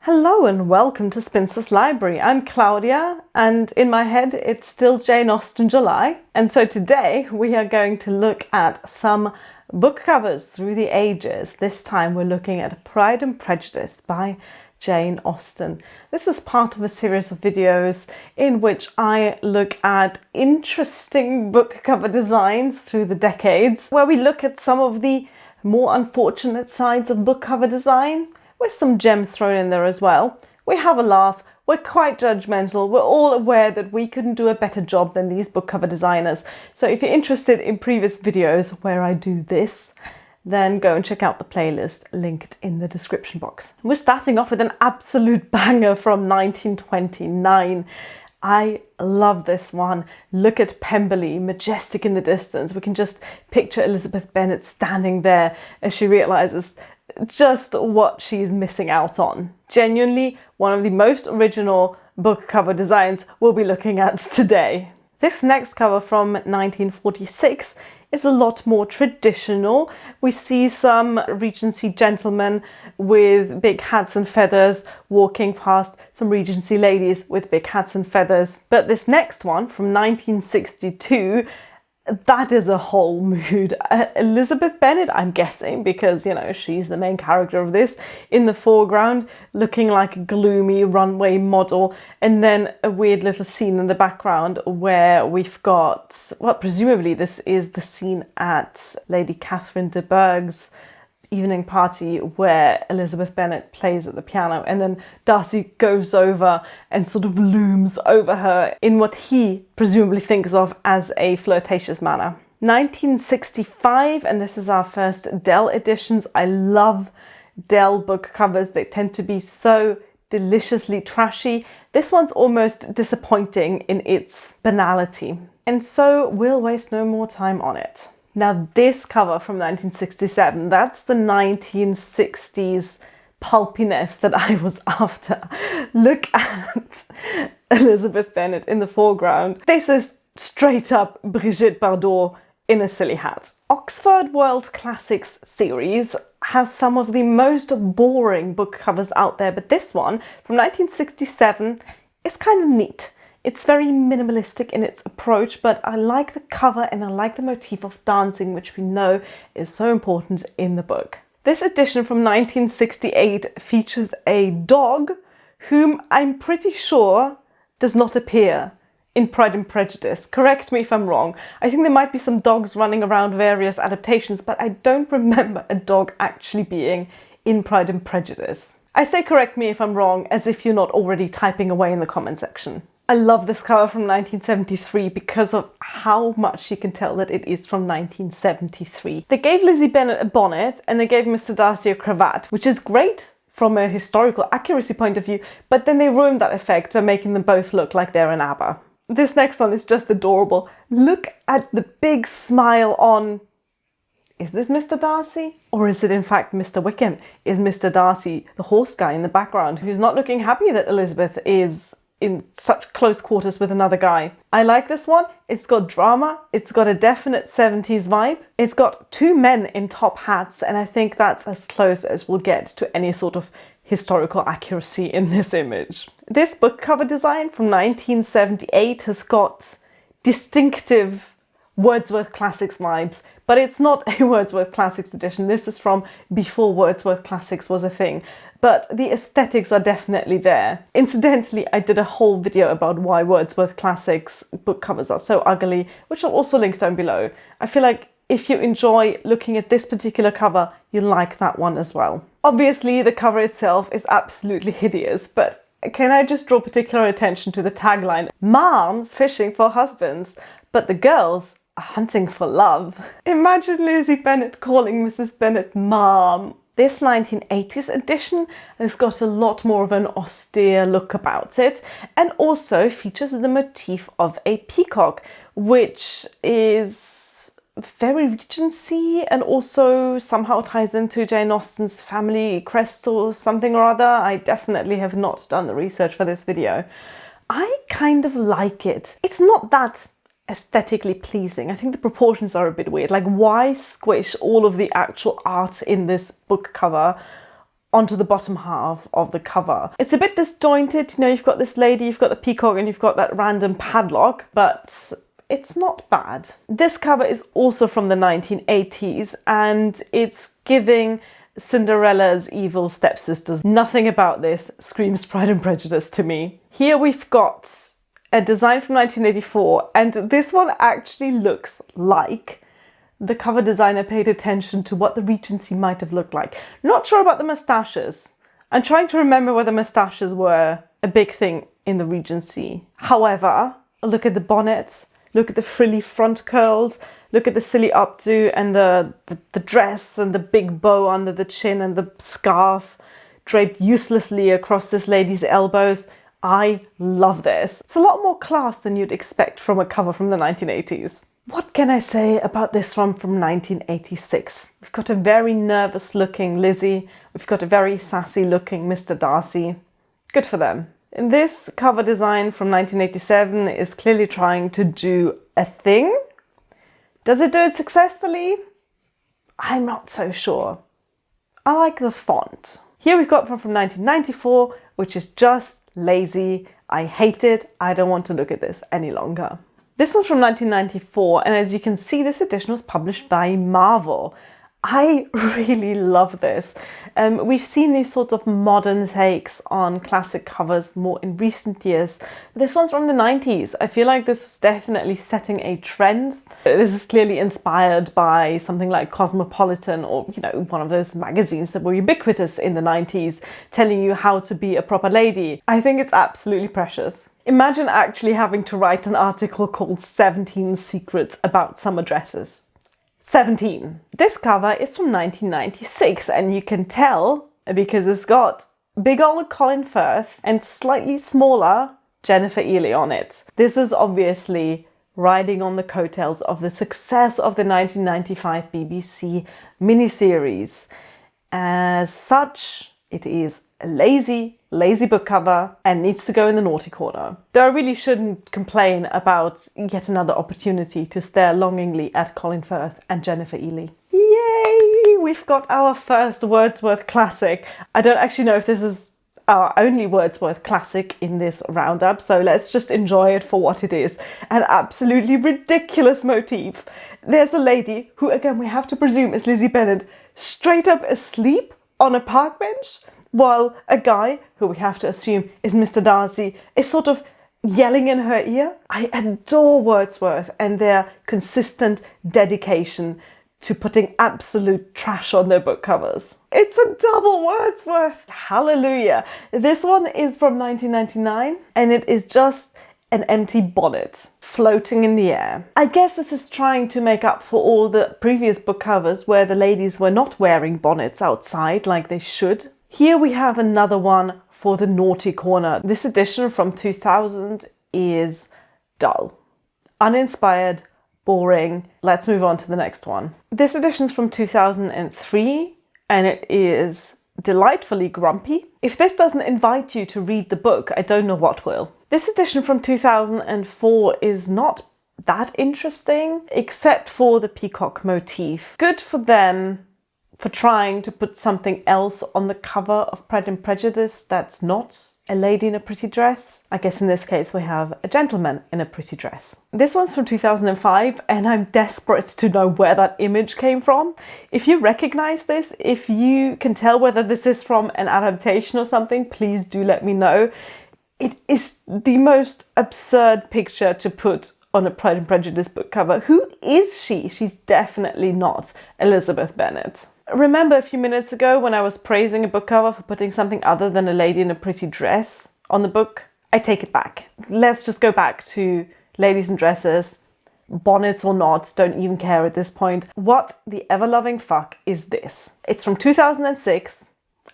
Hello and welcome to Spinster's Library. I'm Claudia and in my head it's still Jane Austen July. And so today we are going to look at some book covers through the ages. This time we're looking at Pride and Prejudice by Jane Austen. This is part of a series of videos in which I look at interesting book cover designs through the decades, where we look at some of the more unfortunate sides of book cover design, with some gems thrown in there as well. We have a laugh, we're quite judgmental, we're all aware that we couldn't do a better job than these book cover designers. So if you're interested in previous videos where I do this, then go and check out the playlist linked in the description box. We're starting off with an absolute banger from 1929. I love this one. Look at Pemberley, majestic in the distance. We can just picture Elizabeth Bennet standing there as she realises just what she's missing out on. Genuinely, one of the most original book cover designs we'll be looking at today. This next cover from 1946 is a lot more traditional. We see some Regency gentlemen with big hats and feathers walking past some Regency ladies with big hats and feathers. But this next one from 1962, that is a whole mood. Elizabeth Bennet, I'm guessing, because, you know, she's the main character of this, in the foreground, looking like a gloomy runway model, and then a weird little scene in the background where we've got, well, presumably this is the scene at Lady Catherine de Bourgh's evening party where Elizabeth Bennet plays at the piano, and then Darcy goes over and sort of looms over her in what he presumably thinks of as a flirtatious manner. 1965, and this is our first Dell editions. I love Dell book covers. They tend to be so deliciously trashy. This one's almost disappointing in its banality. And so we'll waste no more time on it. Now this cover from 1967, that's the 1960s pulpiness that I was after. Look at Elizabeth Bennet in the foreground. This is straight up Brigitte Bardot in a silly hat. Oxford World Classics series has some of the most boring book covers out there, but this one from 1967 is kind of neat. It's very minimalistic in its approach, but I like the cover and I like the motif of dancing, which we know is so important in the book. This edition from 1968 features a dog whom I'm pretty sure does not appear in Pride and Prejudice. Correct me if I'm wrong. I think there might be some dogs running around various adaptations, but I don't remember a dog actually being in Pride and Prejudice. I say correct me if I'm wrong, as if you're not already typing away in the comment section. I love this cover from 1973 because of how much you can tell that it is from 1973. They gave Lizzie Bennet a bonnet and they gave Mr. Darcy a cravat, which is great from a historical accuracy point of view, but then they ruined that effect by making them both look like they're an ABBA. This next one is just adorable. Look at the big smile on... Is this Mr. Darcy? Or is it in fact Mr. Wickham? Is Mr. Darcy the horse guy in the background who's not looking happy that Elizabeth is in such close quarters with another guy? I like this one. It's got drama. It's got a definite 70s vibe. It's got two men in top hats, and I think that's as close as we'll get to any sort of historical accuracy in this image. This book cover design from 1978 has got distinctive Wordsworth Classics vibes, but it's not a Wordsworth Classics edition. This is from before Wordsworth Classics was a thing. But the aesthetics are definitely there. Incidentally, I did a whole video about why Wordsworth Classics book covers are so ugly, which I'll also link down below. I feel like if you enjoy looking at this particular cover, you'll like that one as well. Obviously, the cover itself is absolutely hideous, but can I just draw particular attention to the tagline? Moms fishing for husbands, but the girls are hunting for love. Imagine Lizzie Bennet calling Mrs. Bennet Mom. This 1980s edition has got a lot more of an austere look about it, and also features the motif of a peacock, which is very Regency and also somehow ties into Jane Austen's family crest or something or other. I definitely have not done the research for this video. I kind of like it. It's not that aesthetically pleasing. I think the proportions are a bit weird. Like, why squish all of the actual art in this book cover onto the bottom half of the cover. It's a bit disjointed, you know, you've got this lady, you've got the peacock, and you've got that random padlock, but it's not bad. This cover is also from the 1980s, and it's giving Cinderella's evil stepsisters. Nothing about this screams Pride and Prejudice to me. Here we've got a design from 1984, and this one actually looks like the cover designer paid attention to what the Regency might have looked like. Not sure about the moustaches. I'm trying to remember whether moustaches were a big thing in the Regency. However, look at the bonnet, look at the frilly front curls, look at the silly updo and the dress and the big bow under the chin and the scarf draped uselessly across this lady's elbows. I love this. It's a lot more class than you'd expect from a cover from the 1980s. What can I say about this one from 1986? We've got a very nervous looking Lizzie. We've got a very sassy looking Mr. Darcy. Good for them. And this cover design from 1987 is clearly trying to do a thing. Does it do it successfully? I'm not so sure. I like the font. Here we've got one from 1994, which is just lazy. I hate it. I don't want to look at this any longer. This one's from 1994, and as you can see, this edition was published by Marvel. I really love this. We've seen these sorts of modern takes on classic covers more in recent years. This one's from the 90s. I feel like this is definitely setting a trend. This is clearly inspired by something like Cosmopolitan, or, you know, one of those magazines that were ubiquitous in the 90s, telling you how to be a proper lady. I think it's absolutely precious. Imagine actually having to write an article called 17 Secrets About Summer Dresses. 17. This cover is from 1996, and you can tell because it's got big old Colin Firth and slightly smaller Jennifer Ely on it. This is obviously riding on the coattails of the success of the 1995 BBC miniseries. As such, it is a lazy book cover and needs to go in the naughty corner. Though I really shouldn't complain about yet another opportunity to stare longingly at Colin Firth and Jennifer Ely. Yay! We've got our first Wordsworth classic. I don't actually know if this is our only Wordsworth classic in this roundup, so let's just enjoy it for what it is. An absolutely ridiculous motif. There's a lady who, again, we have to presume is Lizzie Bennet, straight up asleep on a park bench, while a guy, who we have to assume is Mr. Darcy, is sort of yelling in her ear. I adore Wordsworth and their consistent dedication to putting absolute trash on their book covers. It's a double Wordsworth! Hallelujah! This one is from 1999, and it is just an empty bonnet floating in the air. I guess this is trying to make up for all the previous book covers where the ladies were not wearing bonnets outside like they should. Here we have another one for the naughty corner. This edition from 2000 is dull, uninspired, boring. Let's move on to the next one. This edition's from 2003, and it is delightfully grumpy. If this doesn't invite you to read the book, I don't know what will. This edition from 2004 is not that interesting, except for the peacock motif. Good for them for trying to put something else on the cover of Pride and Prejudice that's not a lady in a pretty dress. I guess in this case we have a gentleman in a pretty dress. This one's from 2005, and I'm desperate to know where that image came from. If you recognize this, if you can tell whether this is from an adaptation or something, please do let me know. It is the most absurd picture to put on a Pride and Prejudice book cover. Who is she? She's definitely not Elizabeth Bennet. Remember a few minutes ago when I was praising a book cover for putting something other than a lady in a pretty dress on the book? I take it back. Let's just go back to ladies in dresses, bonnets or not, don't even care at this point. What the ever-loving fuck is this? It's from 2006,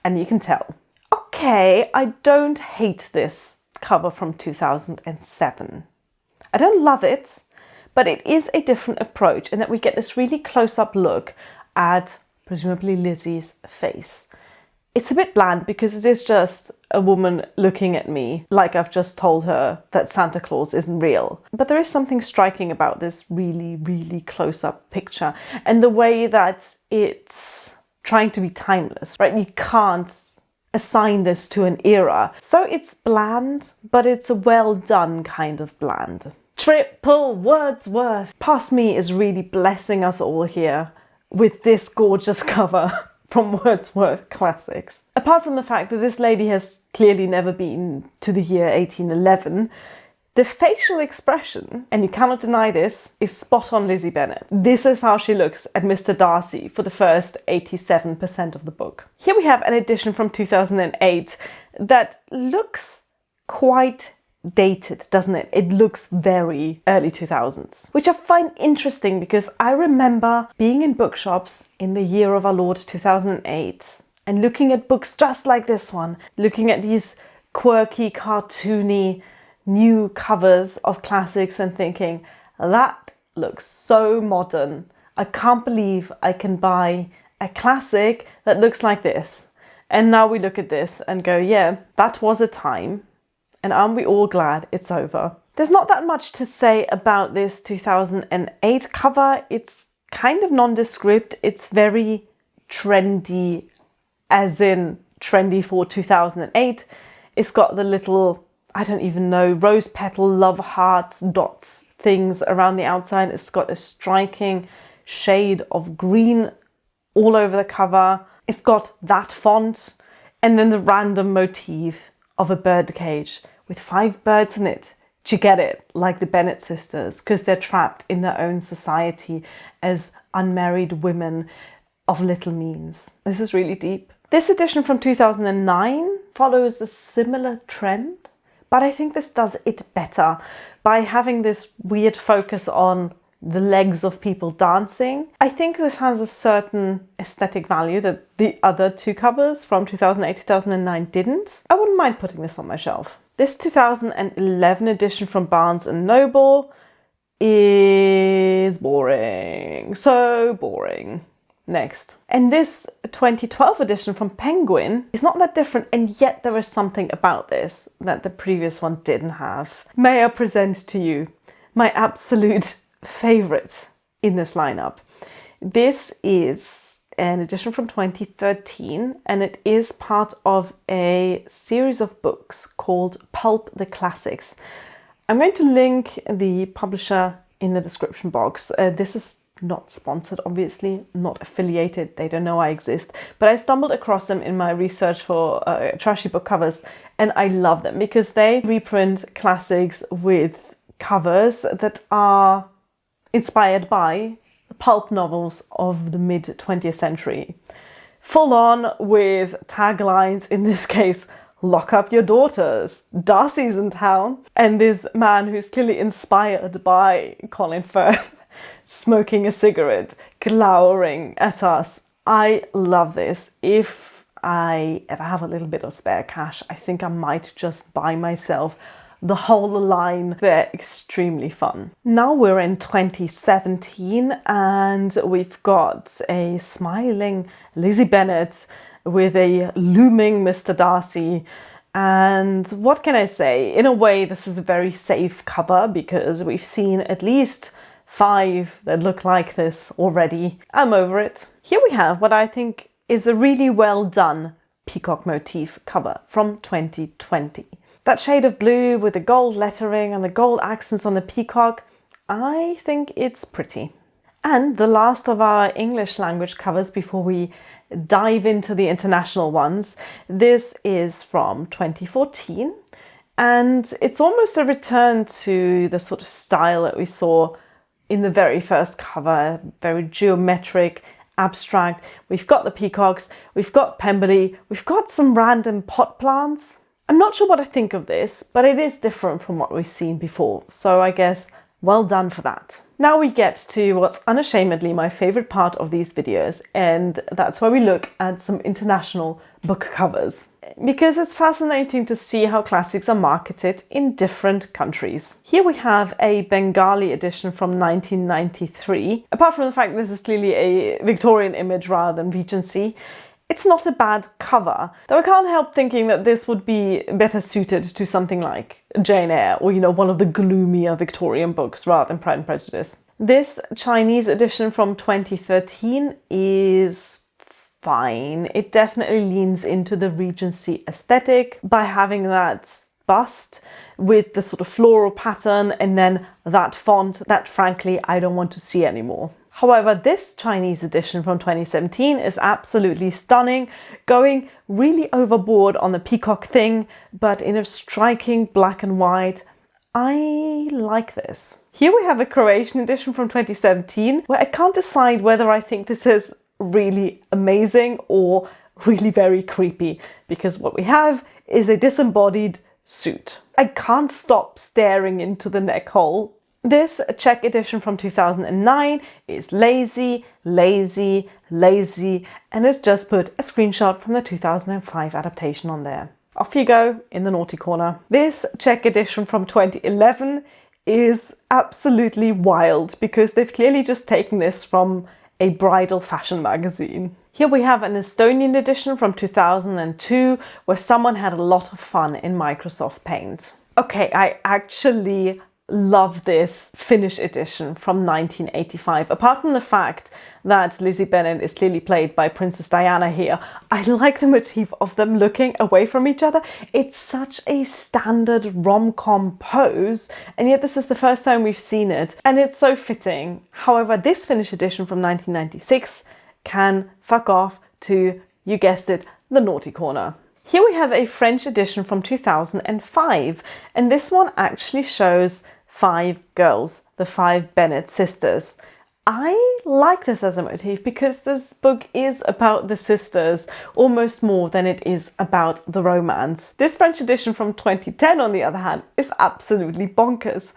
and you can tell. Okay, I don't hate this cover from 2007. I don't love it, but it is a different approach in that we get this really close-up look at presumably Lizzie's face. It's a bit bland because it is just a woman looking at me like I've just told her that Santa Claus isn't real. But there is something striking about this really, really close-up picture and the way that it's trying to be timeless, right? You can't assign this to an era. So it's bland, but it's a well done kind of bland. Triple Wordsworth! Past me is really blessing us all here with this gorgeous cover from Wordsworth Classics. Apart from the fact that this lady has clearly never been to the year 1811, the facial expression, and you cannot deny this, is spot on Lizzie Bennet. This is how she looks at Mr. Darcy for the first 87% of the book. Here we have an edition from 2008 that looks quite dated, doesn't it? It looks very early 2000s, which I find interesting because I remember being in bookshops in the year of our Lord 2008 and looking at books just like this one, looking at these quirky, cartoony, new covers of classics and thinking, that looks so modern. I can't believe I can buy a classic that looks like this. And now we look at this and go, yeah, that was a time. And aren't we all glad it's over? There's not that much to say about this 2008 cover. It's kind of nondescript. It's very trendy, as in trendy for 2008. It's got the little, I don't even know, rose petal, love hearts, dots, things around the outside. It's got a striking shade of green all over the cover. It's got that font and then the random motif of a bird cage with 5 birds in it. Do you get it? Like the Bennet sisters, because they're trapped in their own society as unmarried women of little means. This is really deep. This edition from 2009 follows a similar trend, but I think this does it better by having this weird focus on the legs of people dancing. I think this has a certain aesthetic value that the other 2 covers from 2008-2009 didn't. I wouldn't mind putting this on my shelf. This 2011 edition from Barnes & Noble is boring. So boring. Next. And this 2012 edition from Penguin is not that different, and yet there is something about this that the previous one didn't have. May I present to you my absolute favourite in this lineup. This is an edition from 2013, and it is part of a series of books called Pulp the Classics. I'm going to link the publisher in the description box. This is not sponsored, obviously, not affiliated. They don't know I exist, but I stumbled across them in my research for trashy book covers, and I love them because they reprint classics with covers that are inspired by pulp novels of the mid-20th century. Full on with taglines, in this case, lock up your daughters, Darcy's in town, and this man who's clearly inspired by Colin Firth, smoking a cigarette, glowering at us. I love this. If I ever have a little bit of spare cash, I think I might just buy myself the whole line. They're extremely fun. Now we're in 2017 and we've got a smiling Lizzie Bennet with a looming Mr. Darcy. And what can I say? In a way, this is a very safe cover because we've seen at least 5 that look like this already. I'm over it. Here we have what I think is a really well done peacock motif cover from 2020. That shade of blue with the gold lettering and the gold accents on the peacock, I think it's pretty. And the last of our English language covers before we dive into the international ones, this is from 2014, and it's almost a return to the sort of style that we saw in the very first cover, very geometric, abstract. We've got the peacocks, we've got Pemberley, we've got some random pot plants. I'm not sure what I think of this, but it is different from what we've seen before, so I guess well done for that. Now we get to what's unashamedly my favourite part of these videos, and that's where we look at some international book covers. Because it's fascinating to see how classics are marketed in different countries. Here we have a Bengali edition from 1993. Apart from the fact this is clearly a Victorian image rather than Regency, it's not a bad cover, though I can't help thinking that this would be better suited to something like Jane Eyre or, one of the gloomier Victorian books rather than Pride and Prejudice. This Chinese edition from 2013 is fine. It definitely leans into the Regency aesthetic by having that bust with the sort of floral pattern and then that font that frankly I don't want to see anymore. However, this Chinese edition from 2017 is absolutely stunning, going really overboard on the peacock thing, but in a striking black and white. I like this. Here we have a Croatian edition from 2017, where I can't decide whether I think this is really amazing or really very creepy, because what we have is a disembodied suit. I can't stop staring into the neck hole. This Czech edition from 2009 is lazy, lazy, lazy, and has just put a screenshot from the 2005 adaptation on there. Off you go in the naughty corner. This Czech edition from 2011 is absolutely wild because they've clearly just taken this from a bridal fashion magazine. Here we have an Estonian edition from 2002 where someone had a lot of fun in Microsoft Paint. Okay, I actually love this Finnish edition from 1985. Apart from the fact that Lizzie Bennet is clearly played by Princess Diana here, I like the motif of them looking away from each other. It's such a standard rom-com pose, and yet this is the first time we've seen it, and it's so fitting. However, this Finnish edition from 1996 can fuck off to, you guessed it, the naughty corner. Here we have a French edition from 2005, and this one actually shows 5 girls, the 5 Bennet sisters. I like this as a motif because this book is about the sisters almost more than it is about the romance. This French edition from 2010, on the other hand, is absolutely bonkers.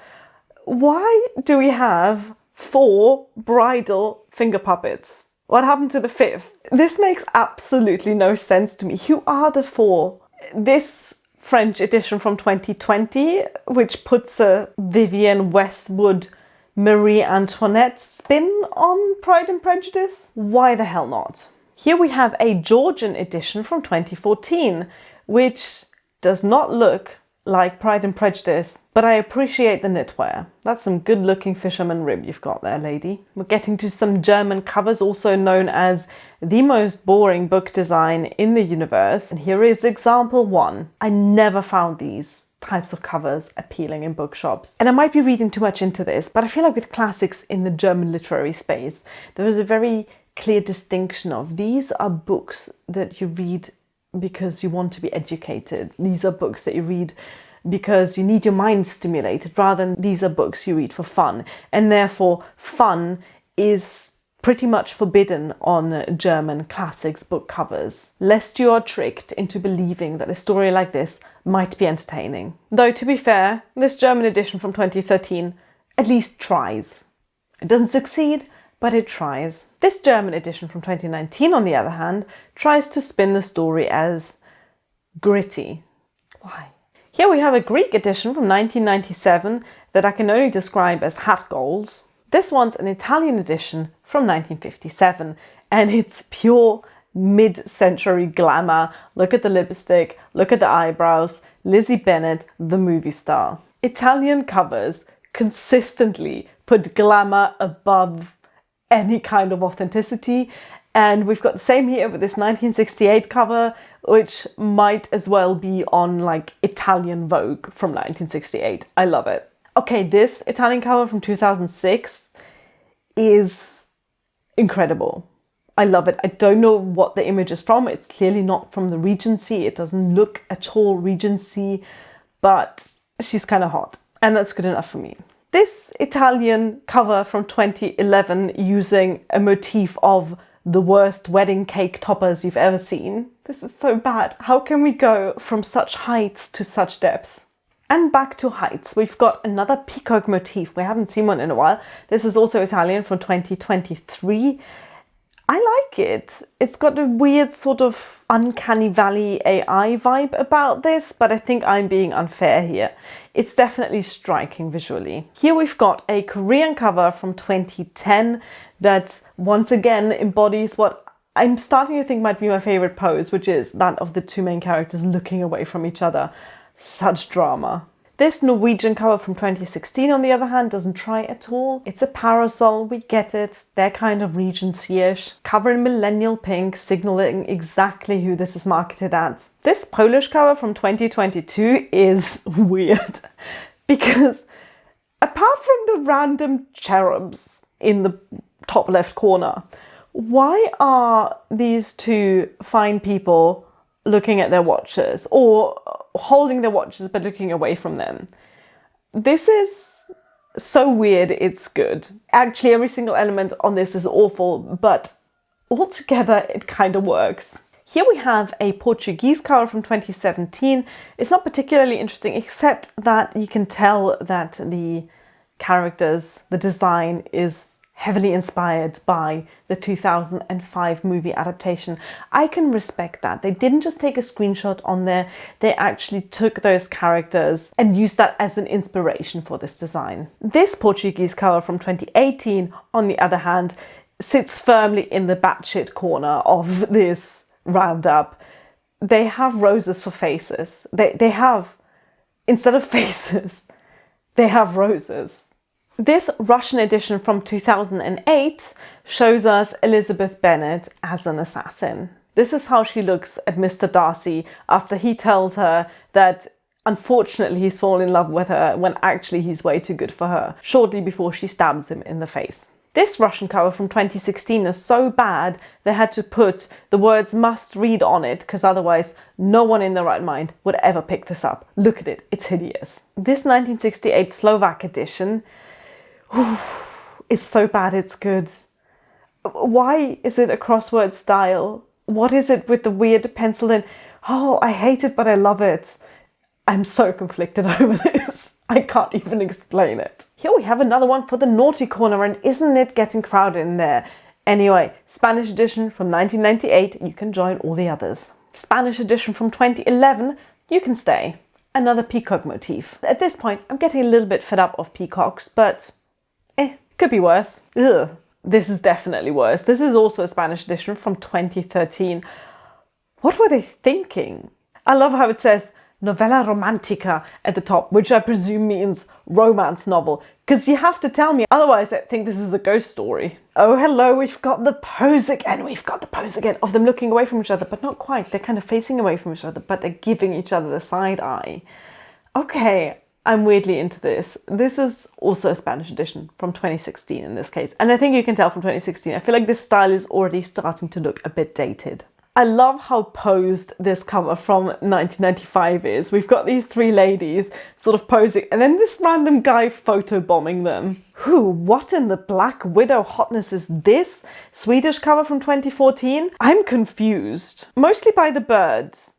Why do we have 4 bridal finger puppets? What happened to the 5th? This makes absolutely no sense to me. Who are the 4? This French edition from 2020, which puts a Vivienne Westwood Marie Antoinette spin on Pride and Prejudice? Why the hell not? Here we have a Georgian edition from 2014, which does not look like Pride and Prejudice, but I appreciate the knitwear. That's some good looking fisherman rib you've got there, lady. We're getting to some German covers, also known as the most boring book design in the universe. And here is example 1. I never found these types of covers appealing in bookshops. And I might be reading too much into this, but I feel like with classics in the German literary space, there is a very clear distinction of these are books that you read because you want to be educated. These are books that you read because you need your mind stimulated, rather than these are books you read for fun. And therefore, fun is pretty much forbidden on German classics book covers, lest you are tricked into believing that a story like this might be entertaining. Though, to be fair, this German edition from 2013 at least tries. It doesn't succeed, but it tries. This German edition from 2019, on the other hand, tries to spin the story as gritty. Why? Here we have a Greek edition from 1997 that I can only describe as hat goals. This one's an Italian edition from 1957, and it's pure mid-century glamour. Look at the lipstick, look at the eyebrows. Lizzie Bennet, the movie star. Italian covers consistently put glamour above any kind of authenticity, and we've got the same here with this 1968 cover, which might as well be on like Italian Vogue from 1968. I love it. Okay, this Italian cover from 2006 is incredible. I love it. I don't know what the image is from. It's clearly not from the Regency. It doesn't look at all Regency, but she's kind of hot, and that's good enough for me. This Italian cover from 2011 using a motif of the worst wedding cake toppers you've ever seen. This is so bad. How can we go from such heights to such depths? And back to heights, we've got another peacock motif. We haven't seen one in a while. This is also Italian from 2023. I like it. It's got a weird sort of uncanny valley AI vibe about this, but I think I'm being unfair here. It's definitely striking visually. Here we've got a Korean cover from 2010 that once again embodies what I'm starting to think might be my favorite pose, which is that of the 2 main characters looking away from each other. Such drama. This Norwegian cover from 2016, on the other hand, doesn't try at all. It's a parasol, we get it, they're kind of Regency-ish. Cover in millennial pink, signaling exactly who this is marketed at. This Polish cover from 2022 is weird, because apart from the random cherubs in the top left corner, why are these two fine people looking at their watches, or holding their watches but looking away from them? This is so weird, it's good. Actually, every single element on this is awful, but altogether it kind of works. Here we have a Portuguese cover from 2017. It's not particularly interesting, except that you can tell that the characters, the design is heavily inspired by the 2005 movie adaptation. I can respect that. They didn't just take a screenshot on there, they actually took those characters and used that as an inspiration for this design. This Portuguese cover from 2018, on the other hand, sits firmly in the batshit corner of this roundup. They have roses for faces. They have, instead of faces, they have roses. This Russian edition from 2008 shows us Elizabeth Bennet as an assassin. This is how she looks at Mr. Darcy after he tells her that unfortunately he's fallen in love with her when actually he's way too good for her, shortly before she stabs him in the face. This Russian cover from 2016 is so bad they had to put the words "must read" on it, because otherwise no one in their right mind would ever pick this up. Look at it, it's hideous. This 1968 Slovak edition, it's so bad it's good. Why is it a crossword style? What is it with the weird pencil in? Oh, I hate it, but I love it. I'm so conflicted over this. I can't even explain it. Here we have another one for the naughty corner, and isn't it getting crowded in there? Anyway, Spanish edition from 1998, you can join all the others. Spanish edition from 2011, you can stay. Another peacock motif. At this point, I'm getting a little bit fed up of peacocks, but could be worse. Ugh. This is definitely worse. This is also a Spanish edition from 2013. What were they thinking? I love how it says novela romantica at the top, which I presume means romance novel, because you have to tell me, otherwise I think this is a ghost story. Oh hello, we've got the pose again, of them looking away from each other, but not quite. They're kind of facing away from each other, but they're giving each other the side eye. Okay, I'm weirdly into this. This is also a Spanish edition from 2016 in this case. And I think you can tell from 2016, I feel like this style is already starting to look a bit dated. I love how posed this cover from 1995 is. We've got these three ladies sort of posing, and then this random guy photobombing them. What in the Black Widow hotness is this? Swedish cover from 2014? I'm confused. Mostly by the birds.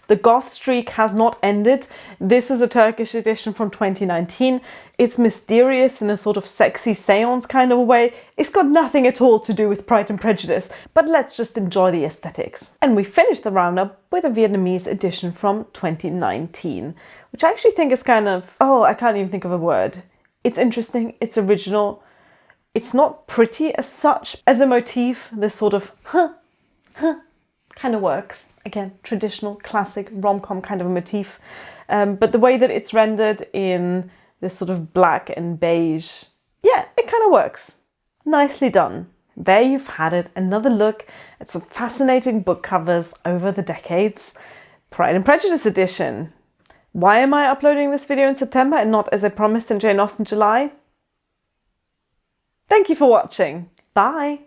The goth streak has not ended. This is a Turkish edition from 2019. It's mysterious in a sort of sexy seance kind of a way. It's got nothing at all to do with Pride and Prejudice, but let's just enjoy the aesthetics. And we finish the roundup with a Vietnamese edition from 2019, which I actually think is kind of, I can't even think of a word. It's interesting, it's original. It's not pretty as such. As a motif, this sort of kind of works. Again, traditional, classic rom-com kind of a motif. But the way that it's rendered in this sort of black and beige, yeah, it kind of works. Nicely done. There you've had it, another look at some fascinating book covers over the decades. Pride and Prejudice edition. Why am I uploading this video in September and not, as I promised, in Jane Austen July? Thank you for watching. Bye!